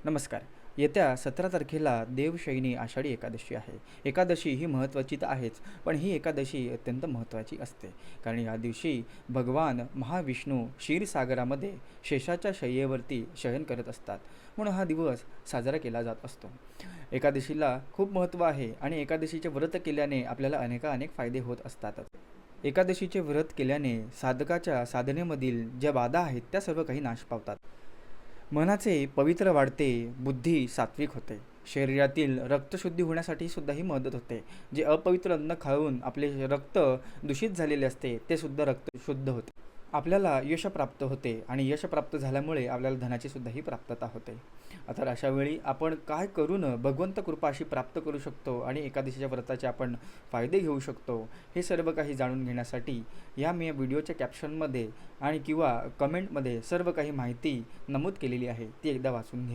नमस्कार. येत्या 17 तारखेला देवशयनी आषाढी एकादशी आहे. एकादशी ही महत्त्वाची तर आहेच, पण ही एकादशी अत्यंत महत्त्वाची असते. कारण या दिवशी भगवान महाविष्णू क्षीरसागरामध्ये शेषाच्या शय्येवरती शयन करत असतात. म्हणून हा दिवस साजरा केला जात असतो. एकादशीला खूप महत्त्व आहे आणि एकादशीचे व्रत केल्याने आपल्याला अनेकानेक फायदे होत असतातच. एकादशीचे व्रत केल्याने साधकाच्या साधनेमधील ज्या बाधा आहेत त्या सर्व काही नाश पावतात. मनाचे पवित्र वाढते, बुद्धी सात्विक होते. शरीरातील रक्तशुद्धी होण्यासाठी सुद्धा ही मदत होते. जे अपवित्र अन्न खाऊन आपले रक्त दूषित झालेले असते ते सुद्धा रक्त शुद्ध होते. आपल्याला यश प्राप्त होते आणि यश प्राप्त झाल्यामुळे आपल्याला धनाची सुद्धा ही प्राप्तता होते. तर अशा वेळी आपण काय करून भगवंत कृपा अशी प्राप्त करू शकतो आणि एकादशीच्या व्रताचे आपण फायदे घेऊ शकतो, हे सर्व काही जाणून घेण्यासाठी मी या व्हिडिओच्या कॅप्शनमध्ये आणि किंवा कमेंटमध्ये सर्व काही माहिती नमूद केलेली आहे, ती एकदा वाचून घे.